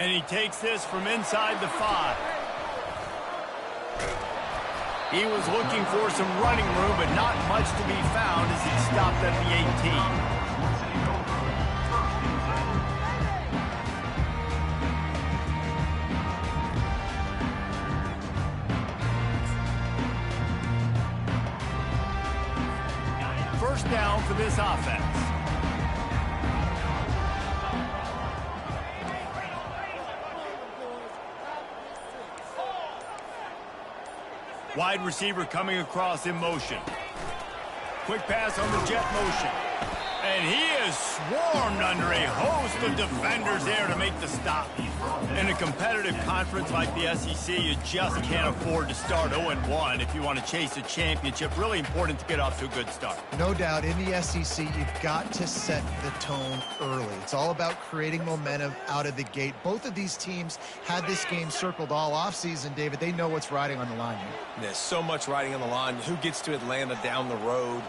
And he takes this from inside the 5. He was looking for some running room, but not much to be found as he stopped at the 18. First down for this offense. Wide receiver coming across in motion. Quick pass on the jet motion. And he is swarmed under a host of defenders there to make the stop. In a competitive conference like the SEC, you just can't afford to start 0-1 if you want to chase a championship. Really important to get off to a good start. No doubt, in the SEC, you've got to set the tone early. It's all about creating momentum out of the gate. Both of these teams had this game circled all offseason, David. They know what's riding on the line here. There's so much riding on the line. Who gets to Atlanta down the road?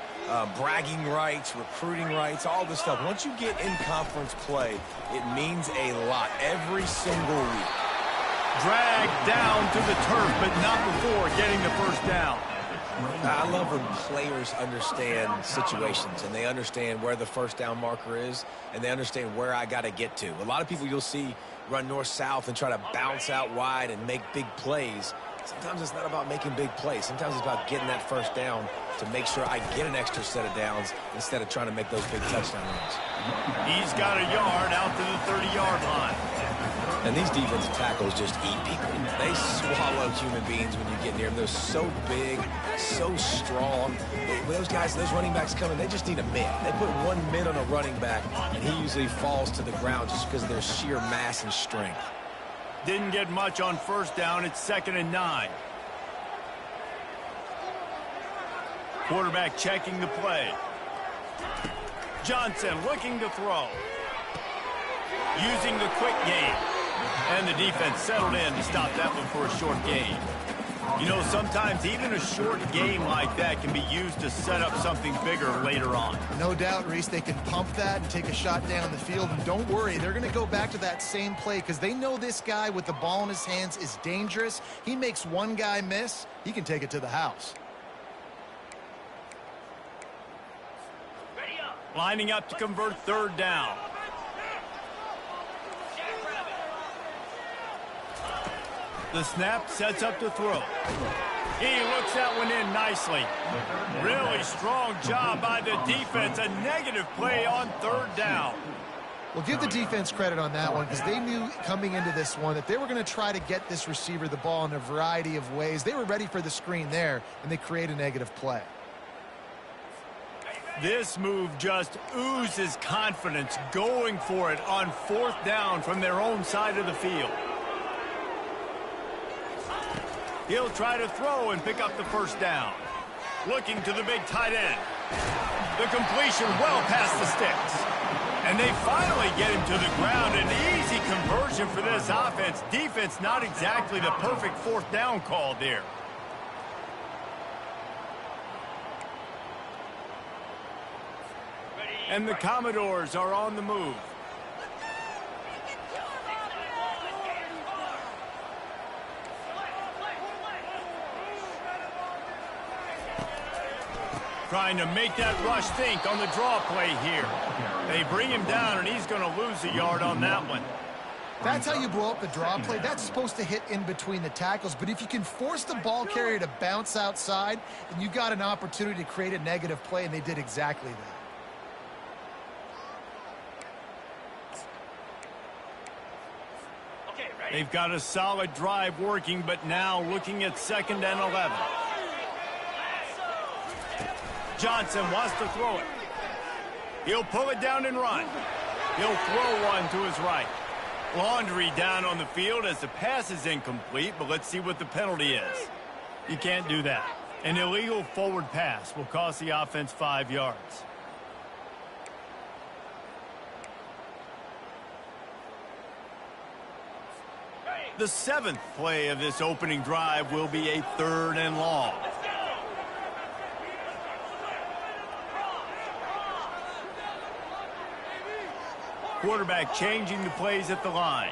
Bragging rights, recruiting rights, all this stuff. Once you get in conference play, it means a lot every single week. Dragged down to the turf, but not before getting the first down. I love when players understand situations and they understand where the first down marker is and they understand where I got to get to. A lot of people you'll see run north-south and try to bounce out wide and make big plays. Sometimes it's not about making big plays. Sometimes it's about getting that first down to make sure I get an extra set of downs instead of trying to make those big touchdown runs. He's got a yard out to the 30-yard line. And these defensive tackles just eat people. They swallow human beings when you get near them. They're so big, so strong. When those guys, those running backs come in, they just need a mid. They put one mid on a running back, and he usually falls to the ground just because of their sheer mass and strength. Didn't get much on first down. It's 2nd and 9. Quarterback checking the play. Johnson looking to throw. Using the quick game. And the defense settled in to stop that one for a short gain. You know, sometimes even a short game like that can be used to set up something bigger later on. No doubt, Reese, they can pump that and take a shot down the field. And don't worry, they're going to go back to that same play because they know this guy with the ball in his hands is dangerous. He makes one guy miss, he can take it to the house. Lining up to convert 3rd down. The snap sets up to throw. He looks that one in nicely. Really strong job by the defense. A negative play on 3rd down. Well, give the defense credit on that one because they knew coming into this one that they were going to try to get this receiver the ball in a variety of ways. They were ready for the screen there, and they create a negative play. This move just oozes confidence, going for it on 4th down from their own side of the field. He'll try to throw and pick up the first down. Looking to the big tight end. The completion well past the sticks. And they finally get him to the ground. An easy conversion for this offense. Defense not exactly the perfect 4th down call there. And the Commodores are on the move. Trying to make that rush think on the draw play here. They bring him down, and he's going to lose a yard on that one. That's how you blow up the draw play. That's supposed to hit in between the tackles. But if you can force the ball carrier to bounce outside, then you've got an opportunity to create a negative play, and they did exactly that. They've got a solid drive working, but now looking at 2nd and 11. Johnson wants to throw it. He'll pull it down and run. He'll throw one to his right. Laundry down on the field as the pass is incomplete, but let's see what the penalty is. You can't do that. An illegal forward pass will cost the offense 5 yards. The 7th play of this opening drive will be a 3rd and long. Quarterback changing the plays at the line.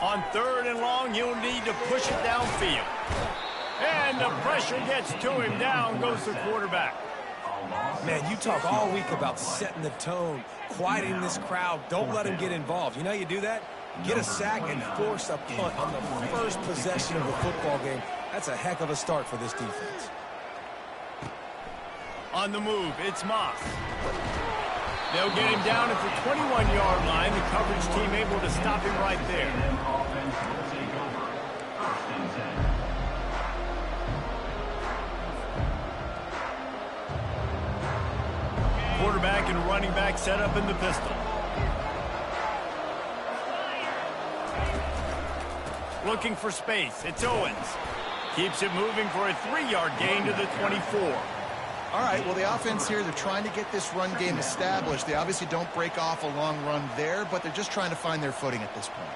On 3rd and long, he'll need to push it downfield. And the pressure gets to him. Down goes the quarterback. Man, you talk all week about setting the tone, quieting this crowd. Don't let him get involved. You know how you do that? Get a sack and force a punt on the first possession of the football game. That's a heck of a start for this defense. On the move, it's Moss. They'll get him down at the 21-yard line. The coverage team able to stop him right there. Quarterback and running back set up in the pistol. Looking for space. It's Owens. Keeps it moving for a 3-yard gain to the 24. All right, well, the offense here, they're trying to get this run game established. They obviously don't break off a long run there, but they're just trying to find their footing at this point.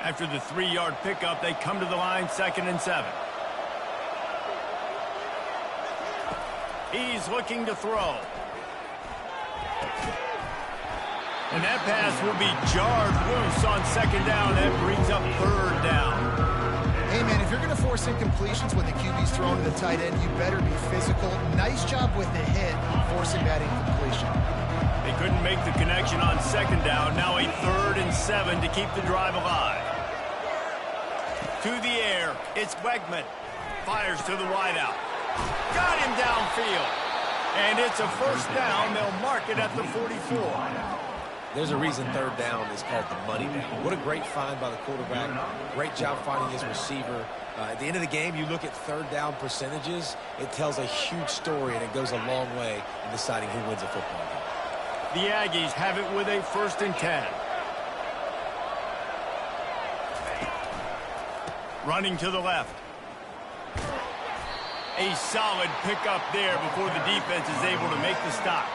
After the 3-yard pickup, they come to the line, 2nd and 7. He's looking to throw. And that pass will be jarred loose on 2nd down. That brings up 3rd down. Hey, man, if you're going to force incompletions when the QB's thrown to the tight end, you better be physical. Nice job with the hit, forcing that incompletion. They couldn't make the connection on 2nd down. Now a 3rd and 7 to keep the drive alive. To the air, it's Wegman. Fires to the wideout. Got him downfield. And it's a 1st down. They'll mark it at the 44. There's a reason 3rd down is called the money down. What a great find by the quarterback. Great job finding his receiver. At the end of the game, you look at 3rd down percentages. It tells a huge story, and it goes a long way in deciding who wins a football game. The Aggies have it with a 1st and 10. Running to the left. A solid pickup there before the defense is able to make the stop.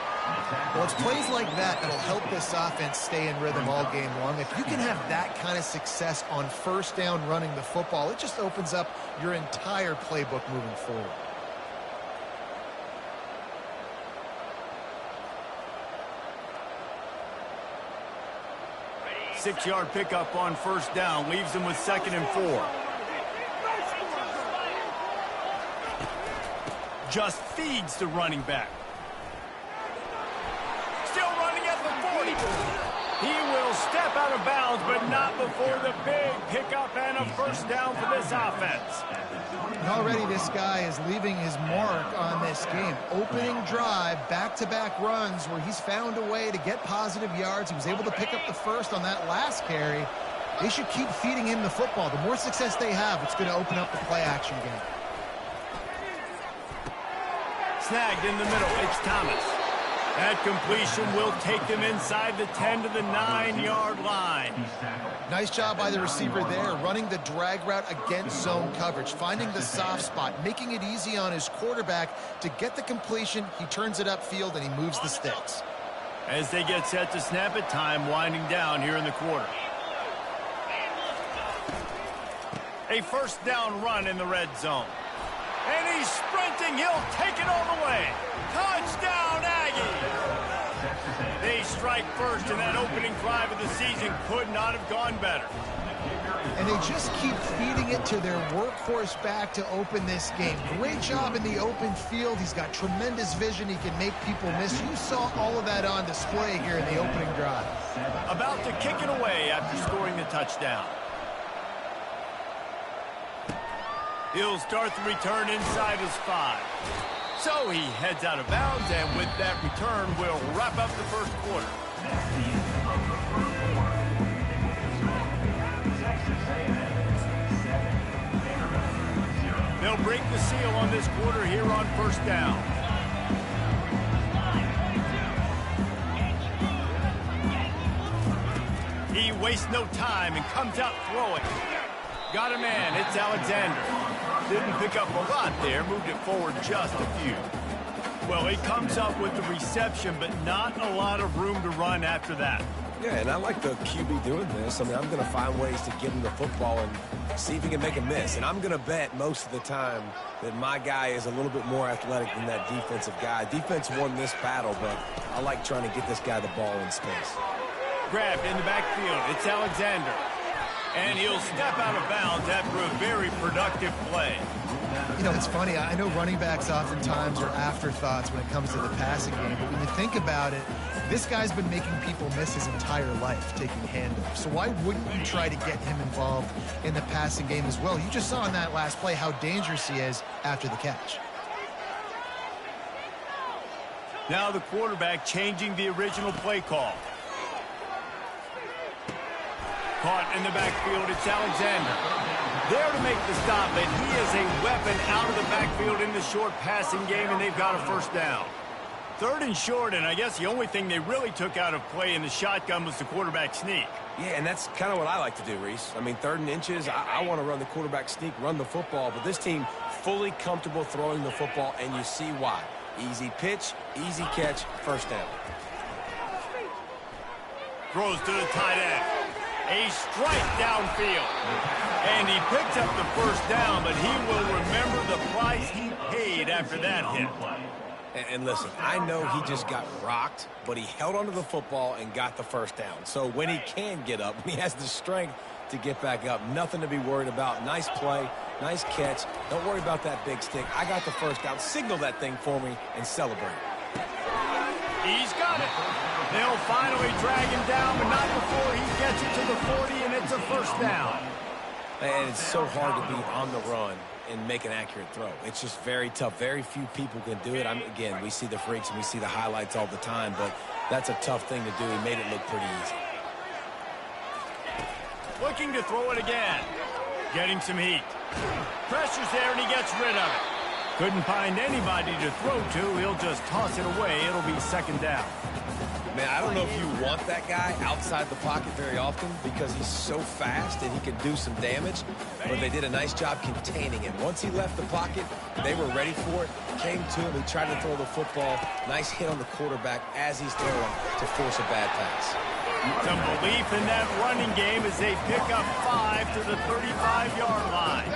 Well, it's plays like that that'll help this offense stay in rhythm all game long. If you can have that kind of success on 1st down running the football, it just opens up your entire playbook moving forward. Six-yard pickup on 1st down leaves them with 2nd and 4. Just feeds the running back. Still running at the 40. He will step out of bounds, but not before the big pickup and a 1st down for this offense. And already this guy is leaving his mark on this game. Opening drive, back-to-back runs where he's found a way to get positive yards. He was able to pick up the 1st on that last carry. They should keep feeding him the football. The more success they have, it's going to open up the play-action game. Snagged in the middle, it's Thomas. That completion will take them inside the 10 to the 9-yard line. Nice job by the receiver there, running the drag route against zone coverage, finding the soft spot, making it easy on his quarterback to get the completion. He turns it upfield, and he moves the sticks. As they get set to snap it, time winding down here in the quarter. A 1st down run in the red zone. And he's sprinting. He'll take it all the way. Touchdown, Aggies! They strike first, and that opening drive of the season could not have gone better. And they just keep feeding it to their workhorse back to open this game. Great job in the open field. He's got tremendous vision. He can make people miss. You saw all of that on display here in the opening drive. About to kick it away after scoring the touchdown. He'll start the return inside his 5. So he heads out of bounds, and with that return, we'll wrap up the 1st quarter. They'll break the seal on this quarter here on 1st down. He wastes no time and comes out throwing. Got a man, it's Alexander. Didn't pick up a lot there, moved it forward just a few. Well, he comes up with the reception, but not a lot of room to run after that. Yeah, and I like the QB doing this. I mean, I'm going to find ways to give him the football and see if he can make a miss. And I'm going to bet most of the time that my guy is a little bit more athletic than that defensive guy. Defense won this battle, but I like trying to get this guy the ball in space. Grabbed in the backfield, it's Alexander. And he'll step out of bounds after a very productive play. You know, it's funny. I know running backs oftentimes are afterthoughts when it comes to the passing game, but when you think about it, this guy's been making people miss his entire life taking handoffs. So why wouldn't you try to get him involved in the passing game as well? You just saw in that last play how dangerous he is after the catch. Now the quarterback changing the original play call. Caught in the backfield, it's Alexander. There to make the stop, and he is a weapon out of the backfield in the short passing game, and they've got a first down. 3rd and short, and I guess the only thing they really took out of play in the shotgun was the quarterback sneak. Yeah, and that's kind of what I like to do, Reese. I mean, 3rd and inches, I want to run the quarterback sneak, run the football, but this team fully comfortable throwing the football, and you see why. Easy pitch, easy catch, first down. Throws to the tight end. A strike downfield. And he picks up the first down, but he will remember the price he paid after that hit. And listen, I know he just got rocked, but he held onto the football and got the first down. So when he can get up, when he has the strength to get back up, nothing to be worried about. Nice play, nice catch. Don't worry about that big stick. I got the first down. Signal that thing for me and celebrate. He's got it. They'll finally drag him down, but not before he gets it to the 40, and it's a first down. And it's so hard to be on the run and make an accurate throw. It's just very tough. Very few people can do it. Again, we see the freaks and we see the highlights all the time, but that's a tough thing to do. He made it look pretty easy. Looking to throw it again. Getting some heat. Pressure's there, and he gets rid of it. Couldn't find anybody to throw to. He'll just toss it away. It'll be second down. Man, I don't know if you want that guy outside the pocket very often because he's so fast and he can do some damage, but they did a nice job containing him. Once he left the pocket, they were ready for it, came to him, he tried to throw the football. Nice hit on the quarterback as he's throwing to force a bad pass. Some belief in that running game as they pick up 5 to the 35-yard line.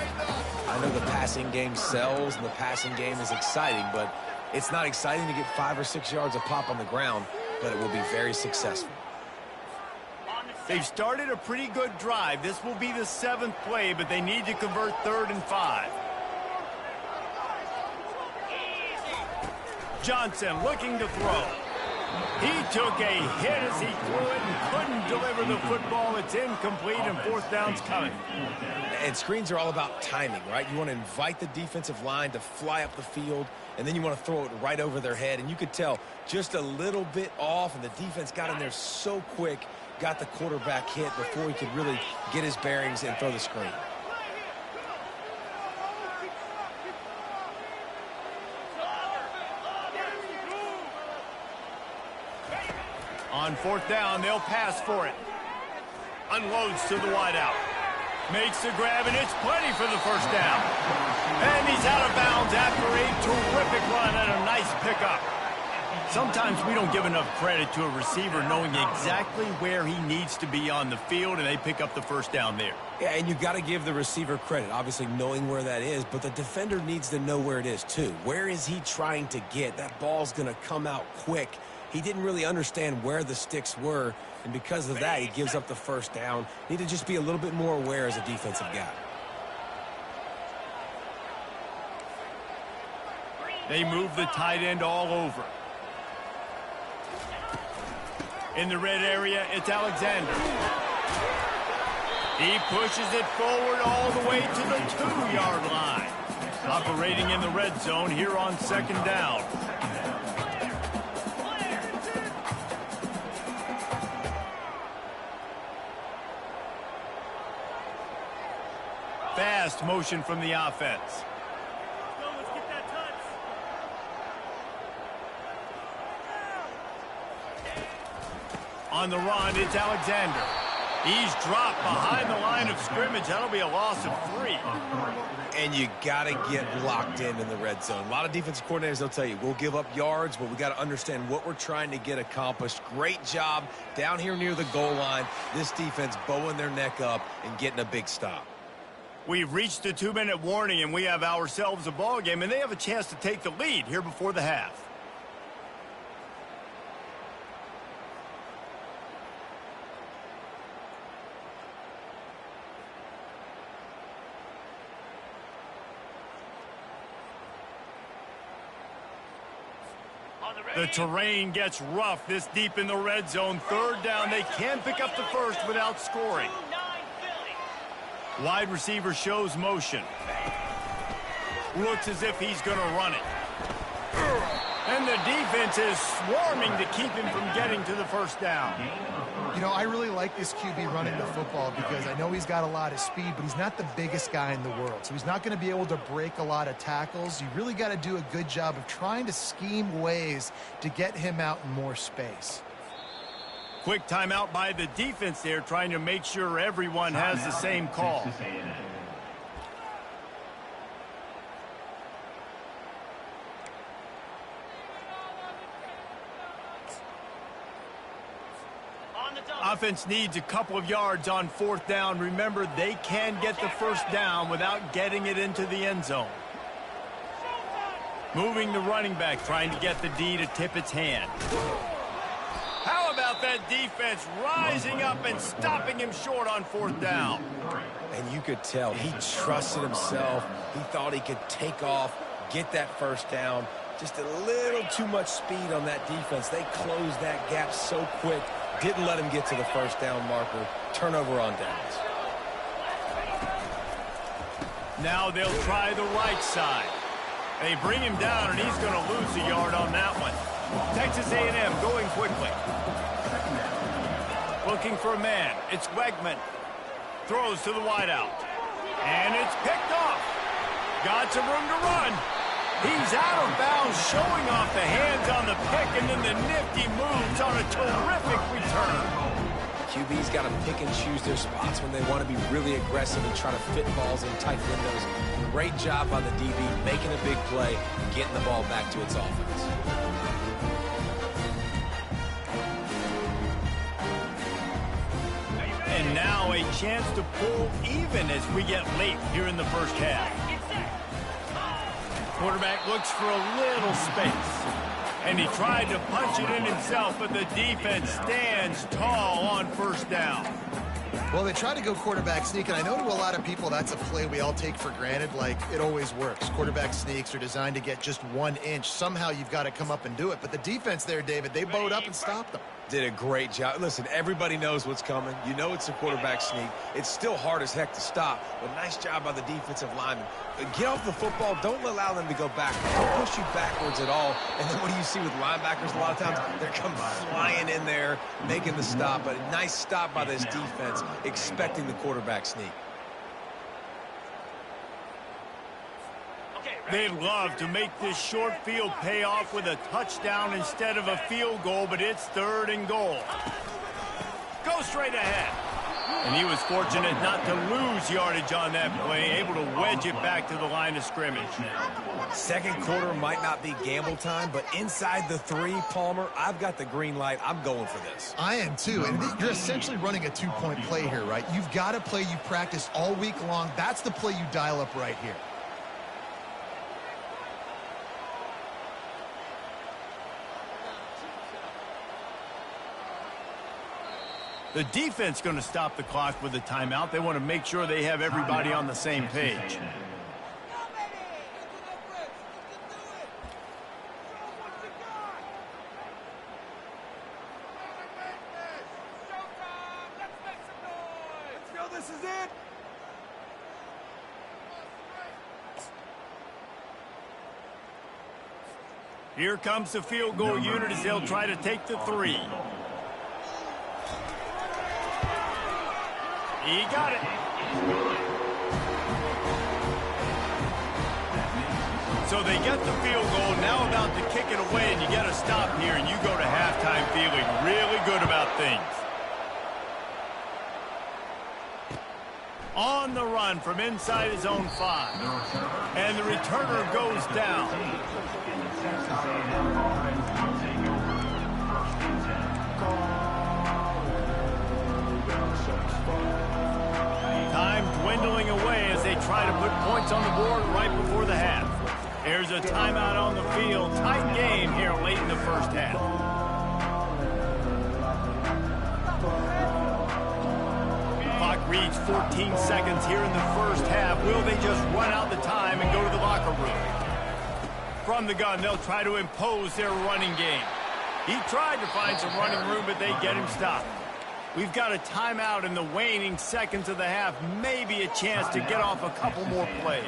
I know the passing game sells and the passing game is exciting, but it's not exciting to get 5 or 6 yards of pop on the ground, but it will be very successful. They've started a pretty good drive. This will be the 7th play, but they need to convert 3rd and 5. Johnson looking to throw. He took a hit as he threw it and couldn't deliver the football. It's incomplete, and 4th down's coming. And screens are all about timing, right? You want to invite the defensive line to fly up the field, and then you want to throw it right over their head. And you could tell just a little bit off, and the defense got in there so quick, got the quarterback hit before he could really get his bearings and throw the screen. On 4th down, they'll pass for it. Unloads to the wideout. Makes the grab, and it's plenty for the first down. And he's out of bounds after a terrific run and a nice pickup. Sometimes we don't give enough credit to a receiver knowing exactly where he needs to be on the field, and they pick up the first down there. Yeah, and you got to give the receiver credit, obviously knowing where that is, but the defender needs to know where it is too. Where is he trying to get? That ball's going to come out quick. He didn't really understand where the sticks were, and because of that, he gives up the first down. Need to just be a little bit more aware as a defensive guy. They move the tight end all over. In the red area, it's Alexander. He pushes it forward all the way to the 2-yard line. Operating in the red zone here on 2nd down. Fast motion from the offense. On the run, it's Alexander. He's dropped behind the line of scrimmage. That'll be a loss of 3. And you got to get locked in the red zone. A lot of defensive coordinators, they'll tell you, we'll give up yards, but we got to understand what we're trying to get accomplished. Great job down here near the goal line. This defense bowing their neck up and getting a big stop. We've reached the 2-minute warning, and we have ourselves a ball game, and they have a chance to take the lead here before the half. The terrain gets rough this deep in the red zone. Third down, they can pick up the first without scoring. Wide receiver shows motion. Looks as if he's going to run it. And the defense is swarming to keep him from getting to the first down. You know, I really like this QB running the football because I know he's got a lot of speed, but he's not the biggest guy in the world. So he's not going to be able to break a lot of tackles. You really got to do a good job of trying to scheme ways to get him out in more space. Quick timeout by the defense there, trying to make sure everyone has the same call. Offense needs a couple of yards on fourth down. Remember, they can get the first down without getting it into the end zone. Moving the running back, trying to get the D to tip its hand. How about that defense rising up and stopping him short on fourth down? And you could tell he trusted himself. He thought he could take off, get that first down. Just a little too much speed on that defense. They closed that gap so quick. Didn't let him get to the first down marker. Turnover on downs. Now they'll try the right side. They bring him down, and he's going to lose a yard on that one. Texas A&M going quickly. Looking for a man. It's Wegman. Throws to the wideout. And it's picked off. Got some room to run. He's out of bounds, showing off the hands on the pick, and then the nifty moves on a terrific return. QB's got to pick and choose their spots when they want to be really aggressive and try to fit balls in tight windows. Great job by the DB, making a big play, getting the ball back to its offense. And now a chance to pull even as we get late here in the first half. Quarterback looks for a little space. And he tried to punch it in himself, but the defense stands tall on first down. Well, they try to go quarterback sneak, and I know to a lot of people that's a play we all take for granted, like it always works. Quarterback sneaks are designed to get just 1 inch. Somehow you've got to come up and do it. But the defense there, David, they bowed up and stopped them. Did a great job. Listen, everybody knows what's coming. You know it's a quarterback sneak. It's still hard as heck to stop, but nice job by the defensive lineman. Get off the football. Don't allow them to go back. Don't push you backwards at all. And then what do you see with linebackers a lot of times? They're coming flying in there, making the stop. But a nice stop by this defense, expecting the quarterback sneak. They'd love to make this short field pay off with a touchdown instead of a field goal, but it's 3rd and goal. Go straight ahead. And he was fortunate not to lose yardage on that play, able to wedge it back to the line of scrimmage. Second quarter might not be gamble time, but inside the 3, Palmer, I've got the green light. I'm going for this. I am too, and you're essentially running a 2-point play here, right? You've got a play you've practiced all week long. That's the play you dial up right here. The defense going to stop the clock with a timeout. They want to make sure they have everybody on the same page. This is it. Here comes the field goal unit as they'll try to take the 3. He got it. So they get the field goal, now about to kick it away, and you get a stop here, and you go to halftime feeling really good about things. On the run from inside his own 5. And the returner goes down. Time dwindling away as they try to put points on the board right before the half. There's a timeout on the field. Tight game here late in the first half. Clock reads 14 seconds here in the first half. Will they just run out the time and go to the locker room? From the gun, they'll try to impose their running game. He tried to find some running room, but they get him stopped. We've got a timeout in the waning seconds of the half. Maybe a chance to get off a couple more plays.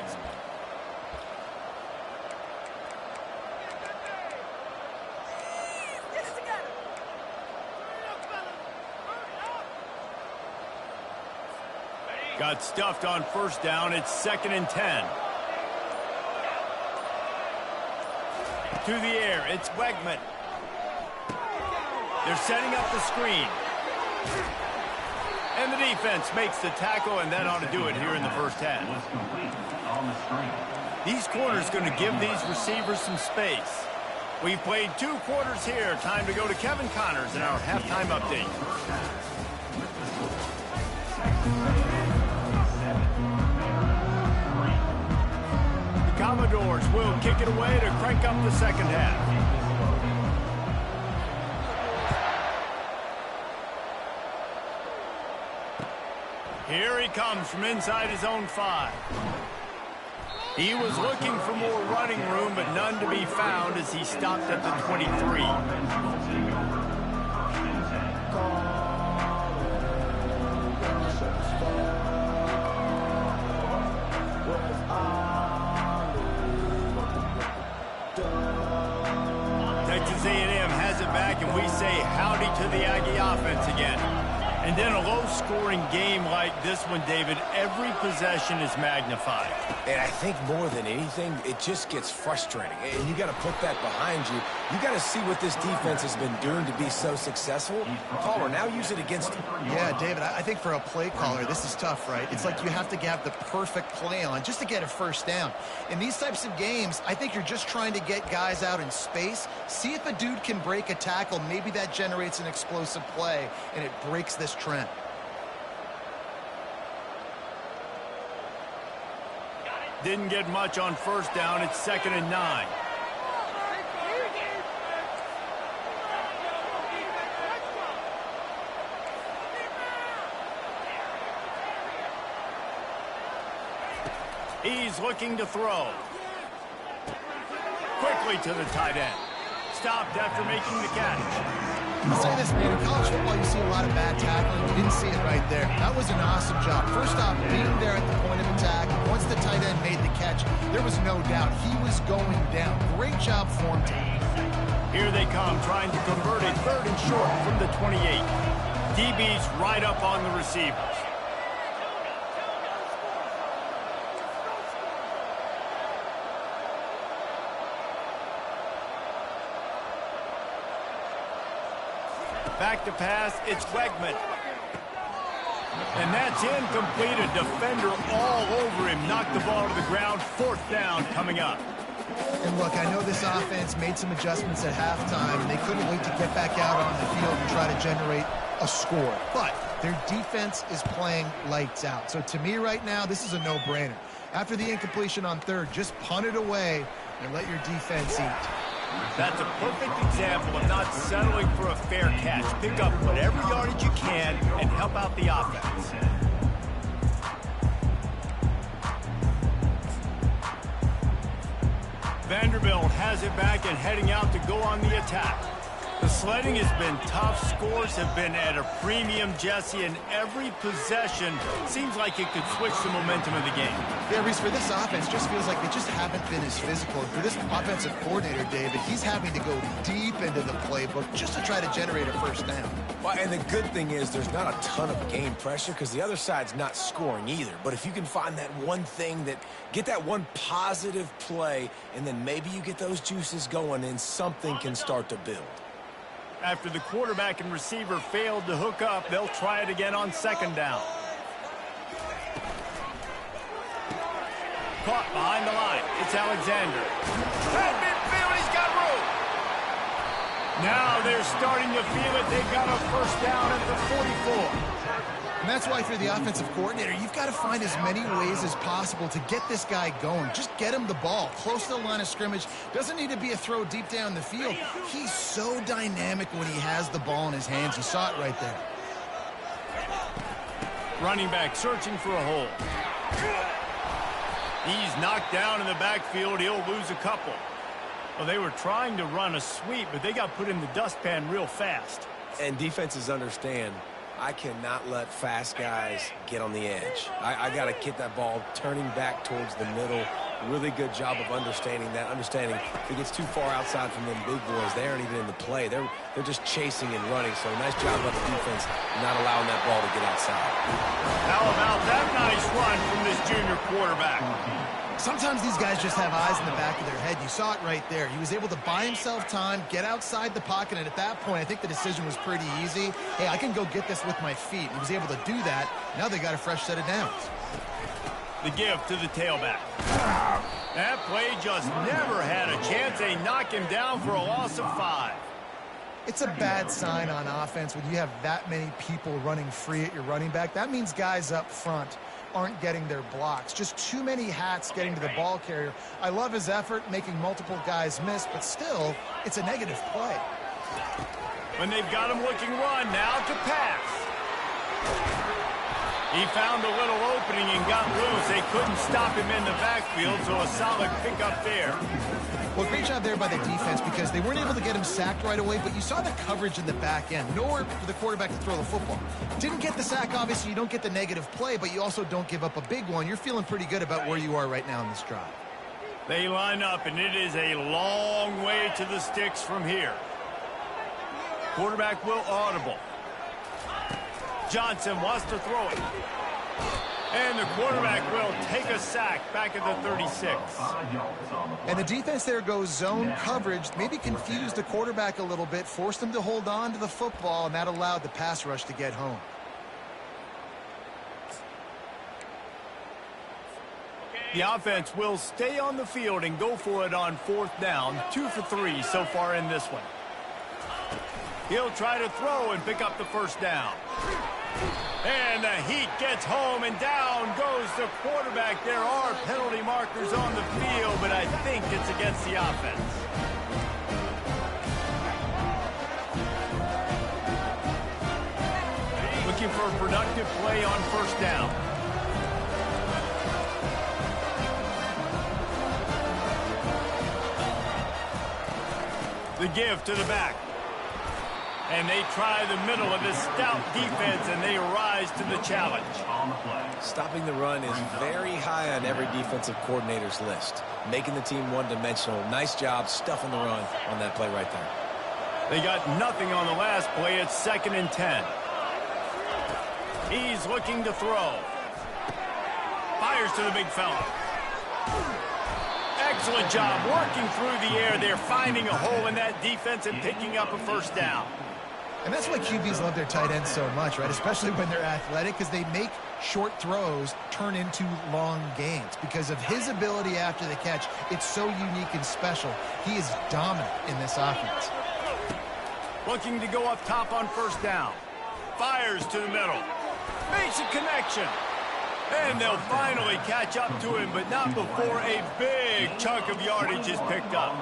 Got stuffed on first down. It's 2nd and 10. To the air, it's Wegman. They're setting up the screen. And the defense makes the tackle, and that ought to do it here in the first half. These corners going to give these receivers some space. We've played 2 quarters here. Time to go to Kevin Connors in our halftime update. The Commodores will kick it away to crank up the second half. Here he comes from inside his own 5. He was looking for more running room, but none to be found as he stopped at the 23. Texas A&M has it back, and we say howdy to the Aggie offense again. And in a low-scoring game like this one, David, every possession is magnified. And I think more than anything, it just gets frustrating. And you got to put that behind you. You got to see what this defense has been doing to be so successful. Caller, now use it against him. Yeah, David, I think for a play caller, this is tough, right? It's like you have to have the perfect play on just to get a first down. In these types of games, I think you're just trying to get guys out in space, see if a dude can break a tackle. Maybe that generates an explosive play, and it breaks this trend. Didn't get much on first down. It's 2nd and 9. He's looking to throw. Quickly to the tight end. Stopped after making the catch. I'll say this, man. In college football, you see a lot of bad tackling. You didn't see it right there. That was an awesome job. First off, being there at the point of attack. Once the tight end made the catch, there was no doubt he was going down. Great job for him. Here they come, trying to convert a 3rd and short from the 28. DB's right up on the receivers. Back to pass, it's Wegman. And that's incomplete. A defender all over him. Knocked the ball to the ground. 4th down coming up. And look, I know this offense made some adjustments at halftime, and they couldn't wait to get back out on the field and try to generate a score. But their defense is playing lights out. So to me right now, this is a no-brainer. After the incompletion on 3rd, just punt it away and let your defense eat. That's a perfect example of not settling for a fair catch. Pick up whatever yardage you can and help out the offense. Vanderbilt has it back and heading out to go on the attack. The sledding has been tough. Scores have been at a premium, Jesse, and every possession seems like it could switch the momentum of the game. Yeah, Reese, for this offense, just feels like they just haven't been as physical. And for this offensive coordinator, David, he's having to go deep into the playbook just to try to generate a first down. Well, and the good thing is there's not a ton of game pressure because the other side's not scoring either. But if you can find that one thing, get that one positive play, and then maybe you get those juices going and something can start to build. After the quarterback and receiver failed to hook up, they'll try it again on 2nd down. Caught behind the line. It's Alexander. At midfield, he's got room. Now they're starting to feel it. They've got a first down at the 44. And that's why for the offensive coordinator, you've got to find as many ways as possible to get this guy going. Just get him the ball close to the line of scrimmage. Doesn't need to be a throw deep down the field. He's so dynamic when he has the ball in his hands. You saw it right there. Running back searching for a hole. He's knocked down in the backfield. He'll lose a couple. Well, they were trying to run a sweep, but they got put in the dustpan real fast. And defenses understand, I cannot let fast guys get on the edge. I got to get that ball turning back towards the middle. Really good job of understanding that. Understanding if it gets too far outside from them big boys, they aren't even in the play. They're just chasing and running. So nice job by the defense not allowing that ball to get outside. How about that nice run from this junior quarterback? Sometimes these guys just have eyes in the back of their head. You saw it right there. He was able to buy himself time, get outside the pocket, and at that point, I think the decision was pretty easy. Hey, I can go get this with my feet. He was able to do that. Now they got a fresh set of downs. The give to the tailback. That play just never had a chance. They knock him down for a loss of 5. It's a bad sign on offense when you have that many people running free at your running back. That means guys up front aren't getting their blocks. Just too many hats getting to the ball carrier. I love his effort, making multiple guys miss, but still, it's a negative play. When they've got him looking run, now to pass. He found a little opening and got loose. They couldn't stop him in the backfield, so a solid pickup there. Well, great job there by the defense because they weren't able to get him sacked right away, but you saw the coverage in the back end. Nowhere for the quarterback to throw the football. Didn't get the sack, obviously. You don't get the negative play, but you also don't give up a big one. You're feeling pretty good about where you are right now in this drive. They line up, and it is a long way to the sticks from here. Quarterback will audible. Johnson wants to throw it. And the quarterback will take a sack back at the 36. And the defense there goes zone coverage, maybe confused the quarterback a little bit, forced him to hold on to the football, and that allowed the pass rush to get home. The offense will stay on the field and go for it on 4th down. 2 for 3 so far in this one. He'll try to throw and pick up the first down. And the heat gets home, and down goes the quarterback. There are penalty markers on the field, but I think it's against the offense. Looking for a productive play on 1st down. The give to the back. And they try the middle of this stout defense, and they rise to the challenge. Stopping the run is very high on every defensive coordinator's list. Making the team one-dimensional. Nice job stuffing the run on that play right there. They got nothing on the last play. It's 2nd and 10. He's looking to throw. Fires to the big fella. Excellent job working through the air. They're finding a hole in that defense and picking up a first down. And that's why QBs love their tight ends so much, right? Especially when they're athletic, because they make short throws turn into long gains. Because of his ability after the catch, it's so unique and special. He is dominant in this offense. Looking to go up top on 1st down. Fires to the middle. Makes a connection. And they'll finally catch up to him, but not before a big chunk of yardage is picked up.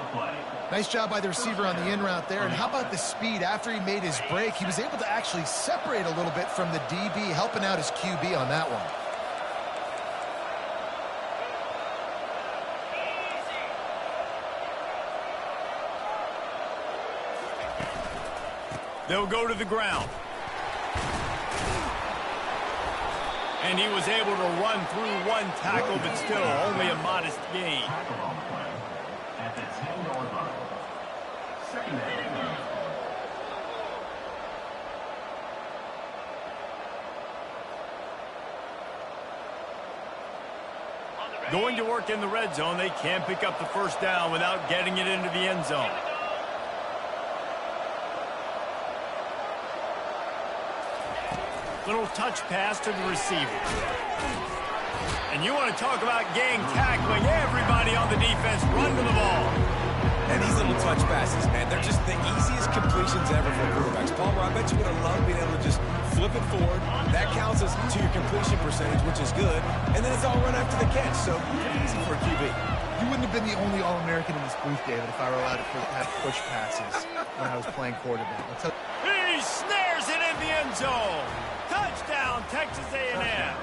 Nice job by the receiver on the in route there. And how about the speed? After he made his break, he was able to actually separate a little bit from the DB, helping out his QB on that one. They'll go to the ground. And he was able to run through one tackle, but still only a modest gain. Going to work in the red zone. They can't pick up the first down without getting it into the end zone. Little touch pass to the receiver. And you want to talk about gang tackling. Everybody on the defense run to the ball. And these little touch passes, man, they're just the easiest completions ever for quarterbacks. Palmer, I bet you would have loved being able to just flip it forward. That counts as to your completion percentage, which is good. And then it's all run after the catch, so pretty easy for a QB. You wouldn't have been the only All-American in this booth, David, if I were allowed to have push passes when I was playing quarterback. He snares it in the end zone. Touchdown, Texas A&M.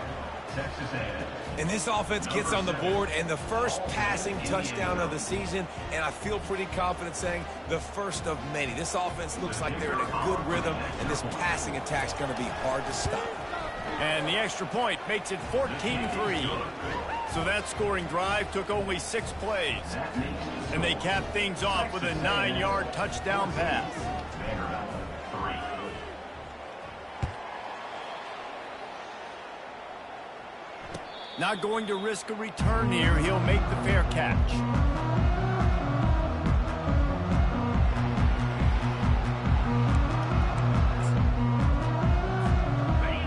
And this offense gets on the board, and the first passing touchdown of the season, and I feel pretty confident saying the first of many. This offense looks like they're in a good rhythm, and this passing attack's going to be hard to stop. And the extra point makes it 14-3. So that scoring drive took only 6 plays. And they capped things off with a 9-yard touchdown pass. Not going to risk a return here. He'll make the fair catch.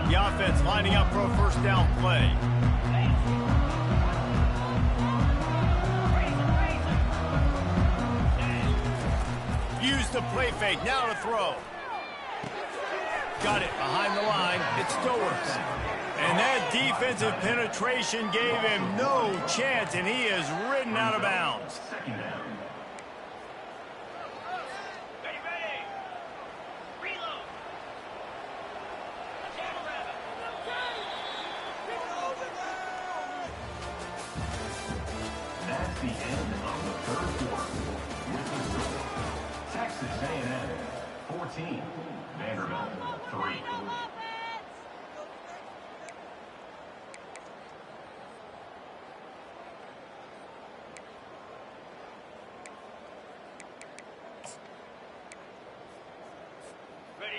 The offense lining up for a first down play. Use the play fake. Now to throw. Got it behind the line. It still works. And that defensive penetration gave him no chance, and he is ridden out of bounds. That's the end of the third quarter. With the score, Texas A&M 14, Vanderbilt 3.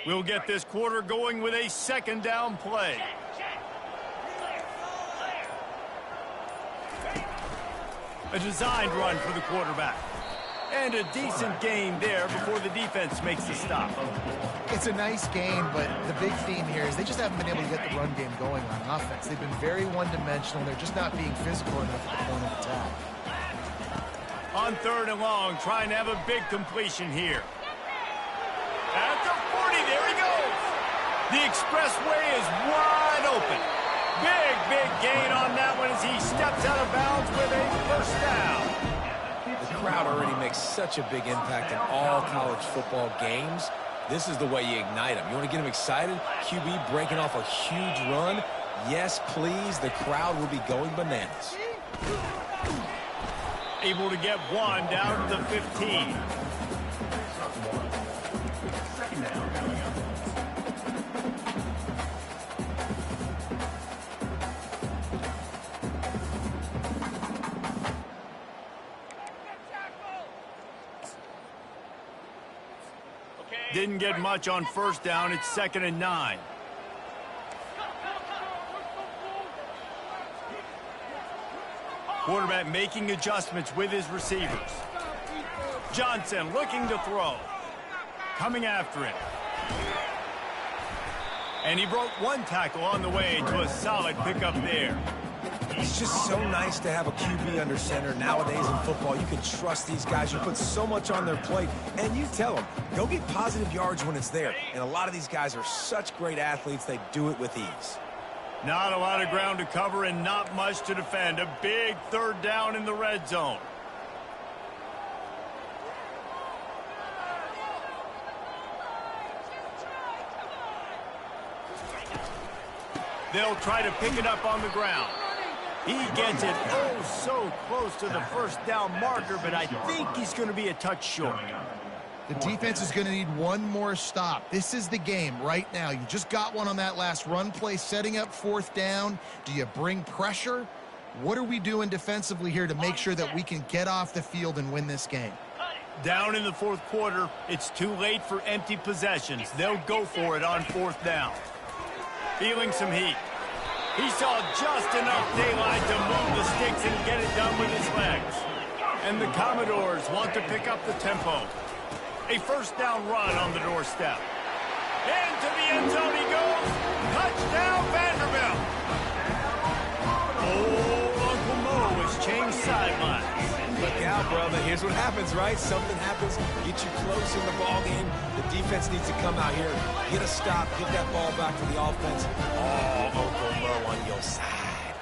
We'll get this quarter going with a second down play. A designed run for the quarterback. And a decent gain there before the defense makes the stop. It's a nice game, but the big theme here is they just haven't been able to get the run game going on offense. They've been very one-dimensional. They're just not being physical enough at the point of attack. On 3rd and long, trying to have a big completion here. At the 40, there he goes. The expressway is wide open. Big gain on that one as he steps out of bounds with a first down. The crowd already makes such a big impact in all college football games. This is the way you ignite them. You want to get them excited? QB breaking off a huge run? Yes, please. The crowd will be going bananas. Able to get one down to the 15. Second down coming up. Didn't get much on first down. It's 2nd and 9. Quarterback making adjustments with his receivers. Johnson looking to throw. Coming after it. And he broke one tackle on the way to a solid pickup there. It's just so nice to have a QB under center. Nowadays in football, you can trust these guys. You put so much on their plate, and you tell them, go get positive yards when it's there. And a lot of these guys are such great athletes, they do it with ease. Not a lot of ground to cover and not much to defend. A big 3rd down in the red zone. They'll try to pick it up on the ground. He gets it oh so close to the first down marker, but I think he's going to be a touch short. The defense is going to need one more stop. This is the game right now. You just got one on that last run play, setting up 4th down. Do you bring pressure? What are we doing defensively here to make sure that we can get off the field and win this game? Down in the 4th quarter, it's too late for empty possessions. They'll go for it on 4th down. Feeling some heat. He saw just enough daylight to move the sticks and get it done with his legs. And the Commodores want to pick up the tempo. A first down run on the doorstep. Into the end zone he goes. Touchdown Vanderbilt. Oh, Uncle Mo has changed sidelines. Look out, brother. Here's what happens, right? Something happens, get you close in the ball game. The defense needs to come out here, get a stop, get that ball back to the offense. Oh, Uncle Mo on your side.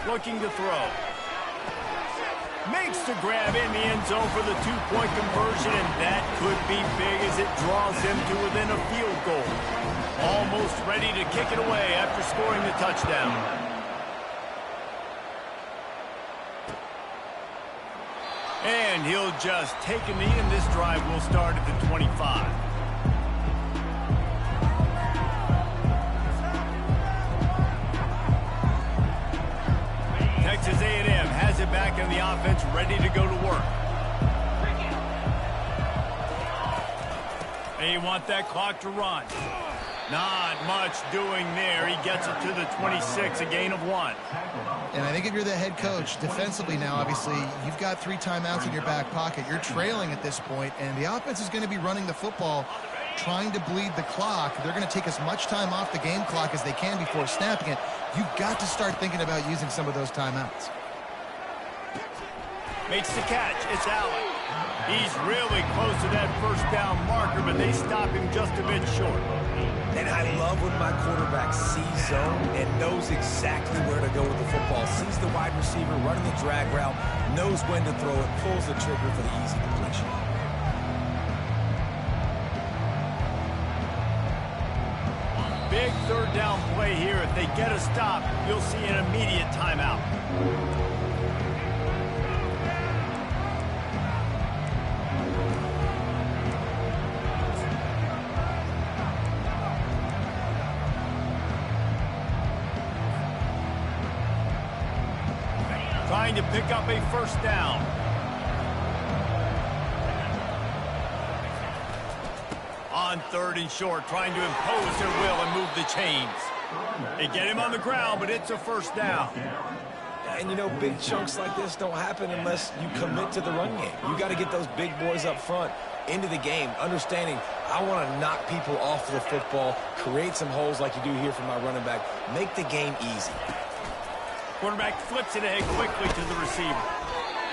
Looking to throw. Makes the grab in the end zone for the two-point conversion, and that could be big as it draws him to within a field goal. Almost ready to kick it away after scoring the touchdown. And he'll just take a knee, and this drive will start at the 25. Texas A&M has it back in the offense, ready to go to work. They want that clock to run. Not much doing there. He gets it to the 26, a gain of 1. And I think if you're the head coach, defensively now, obviously, you've got 3 timeouts in your back pocket. You're trailing at this point, and the offense is going to be running the football, trying to bleed the clock. They're going to take as much time off the game clock as they can before snapping it. You've got to start thinking about using some of those timeouts. Makes the catch. It's Allen. He's really close to that first down marker, but they stop him just a bit short. And I love when my quarterback sees zone and knows exactly where to go with the football. Sees the wide receiver running the drag route, knows when to throw it, pulls the trigger for the easy completion. Big third down play here. If they get a stop, you'll see an immediate timeout. Trying to pick up a first down. On 3rd and short, trying to impose their will and move the chains. They get him on the ground, but it's a first down. And, you know, big chunks like this don't happen unless you commit to the run game. You got to get those big boys up front into the game, understanding I want to knock people off the football, create some holes like you do here for my running back, make the game easy. Quarterback flips it ahead quickly to the receiver.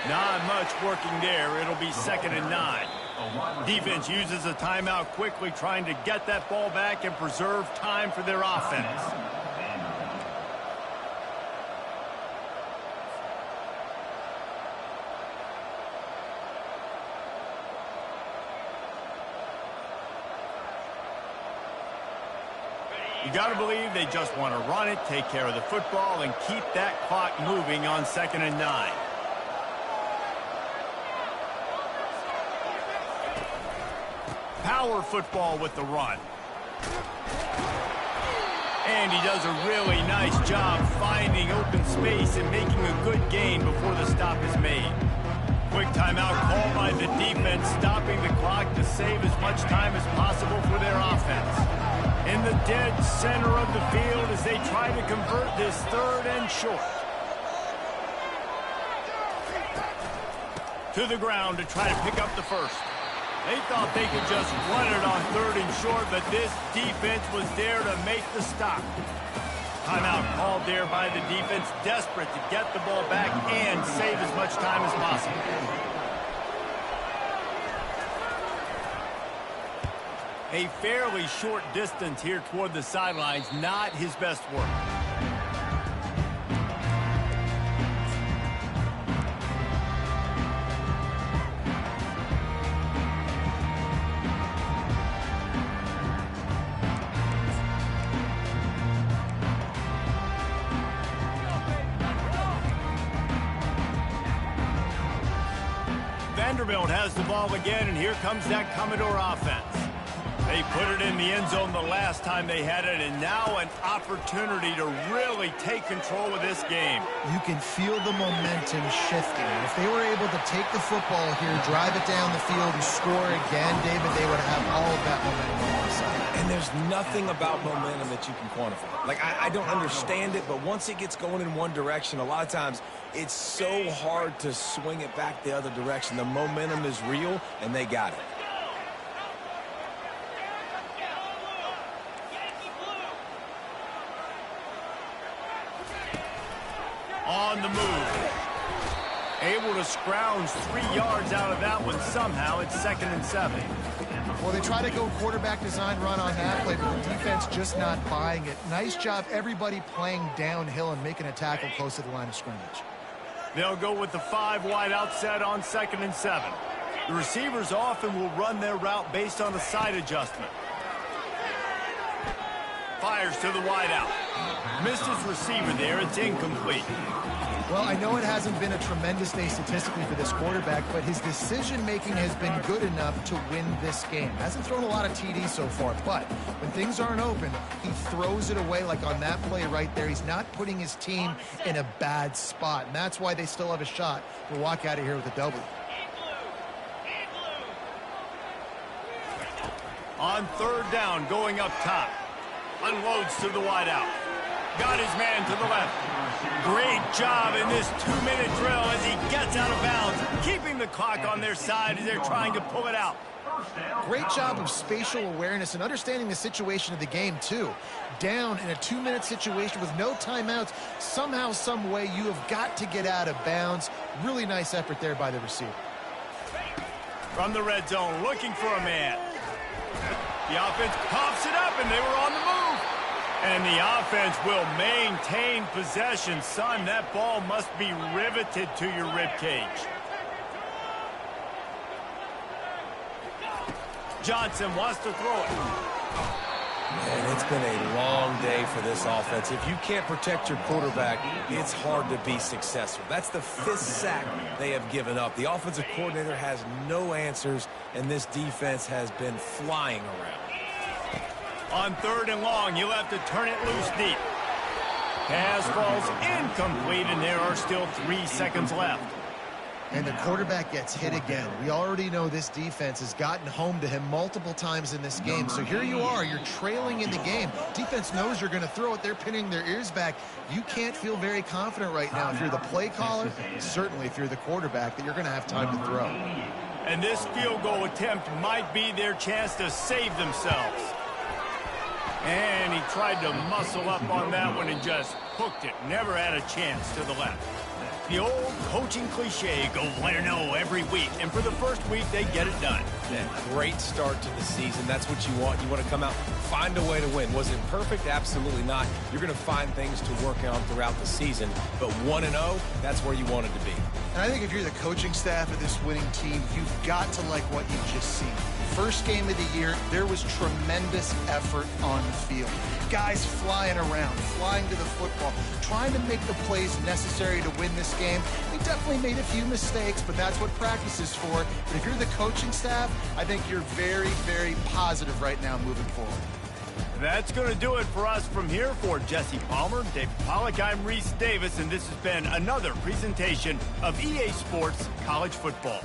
Not much working there. It'll be 2nd and 9. Defense uses a timeout quickly, trying to get that ball back and preserve time for their offense. You got to believe they just want to run it, take care of the football, and keep that clock moving on 2nd and 9. Power football with the run. And he does a really nice job finding open space and making a good gain before the stop is made. Quick timeout called by the defense, stopping the clock to save as much time as possible for their offense. In the dead center of the field as they try to convert this 3rd and short. To the ground to try to pick up the first. They thought they could just run it on 3rd and short, but this defense was there to make the stop. Timeout called there by the defense, desperate to get the ball back and save as much time as possible. A fairly short distance here toward the sidelines, not his best work. Vanderbilt has the ball again, and here comes that Commodore offense. They put it in the end zone the last time they had it, and now an opportunity to really take control of this game. You can feel the momentum shifting. If they were able to take the football here, drive it down the field, and score again, David, they would have all of that momentum on their side. And there's nothing about momentum that you can quantify. Like, I don't understand it, but once it gets going in one direction, a lot of times it's so hard to swing it back the other direction. The momentum is real, and they got it. On the move. Able to scrounge 3 yards out of that one somehow. It's 2nd and 7. Well, they try to go quarterback design run on that play, but the defense just not buying it. Nice job, everybody playing downhill and making a tackle close to the line of scrimmage. They'll go with the 5 wide out set on 2nd and 7. The receivers often will run their route based on a side adjustment. Fires to the wide out. Missed his receiver there. It's incomplete. Well, I know it hasn't been a tremendous day statistically for this quarterback, but his decision-making has been good enough to win this game. Hasn't thrown a lot of TDs so far, but when things aren't open, he throws it away like on that play right there. He's not putting his team in a bad spot, and that's why they still have a shot to walk out of here with a W. On 3rd down, going up top. Unloads to the wide out. Got his man to the left. Great job in this 2-minute drill as he gets out of bounds, keeping the clock on their side as they're trying to pull it out. Great job of spatial awareness and understanding the situation of the game, too. Down in a 2-minute situation with no timeouts, somehow, some way, you have got to get out of bounds. Really nice effort there by the receiver. From the red zone, looking for a man. The offense pops it up, and they were on the move. And the offense will maintain possession. Son, that ball must be riveted to your ribcage. Johnson wants to throw it. Man, it's been a long day for this offense. If you can't protect your quarterback, it's hard to be successful. That's the 5th sack they have given up. The offensive coordinator has no answers, and this defense has been flying around. On 3rd and long, you'll have to turn it loose deep. Pass falls incomplete, and there are still 3 seconds left. And the quarterback gets hit again. We already know this defense has gotten home to him multiple times in this game. So here you are, you're trailing in the game. Defense knows you're going to throw it. They're pinning their ears back. You can't feel very confident right now if you're the play caller, certainly if you're the quarterback, that you're going to have time to throw. And this field goal attempt might be their chance to save themselves. And he tried to muscle up on that one and just hooked it. Never had a chance to the left. The old coaching cliche, go play or no every week. And for the first week, they get it done. Yeah, great start to the season. That's what you want. You want to come out, find a way to win. Was it perfect? Absolutely not. You're going to find things to work on throughout the season. But 1-0, that's where you wanted to be. And I think if you're the coaching staff of this winning team, you've got to like what you've just seen. First game of the year, there was tremendous effort on the field. Guys flying around, flying to the football, trying to make the plays necessary to win this game. They definitely made a few mistakes, but that's what practice is for. But if you're the coaching staff, I think you're very, very positive right now moving forward. That's going to do it for us from here. For Jesse Palmer, David Pollack, I'm Reese Davis, and this has been another presentation of EA Sports College Football.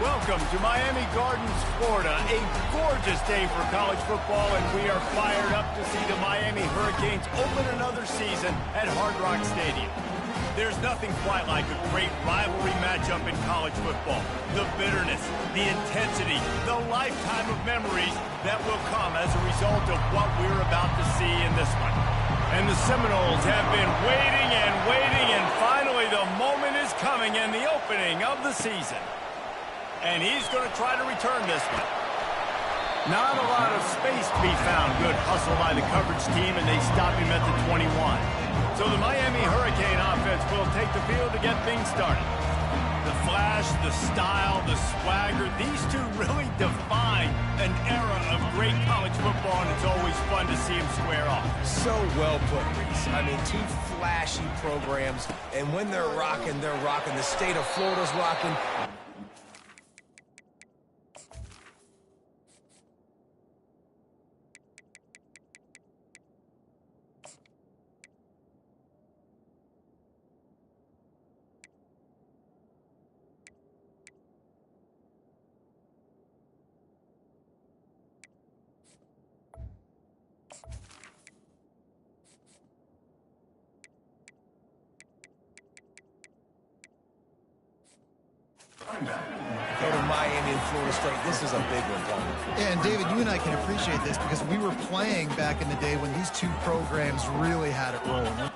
Welcome to Miami Gardens, Florida. A gorgeous day for college football, and we are fired up to see the Miami Hurricanes open another season at Hard Rock Stadium. There's nothing quite like a great rivalry matchup in college football. The bitterness, the intensity, the lifetime of memories that will come as a result of what we're about to see in this one. And the Seminoles have been waiting, and finally the moment is coming in the opening of the season. And he's going to try to return this one. Not a lot of space to be found. Good hustle by the coverage team, and they stop him at the 21. So the Miami Hurricane offense will take the field to get things started. The flash, the style, the swagger, these two really define an era of great college football, and it's always fun to see them square off. So well put, Reese. I mean, two flashy programs, and when they're rocking, they're rocking. The state of Florida's rocking. Go to Miami and Florida State. This is a big one, Tom. Yeah, and David, you and I can appreciate this because we were playing back in the day when these two programs really had it rolling.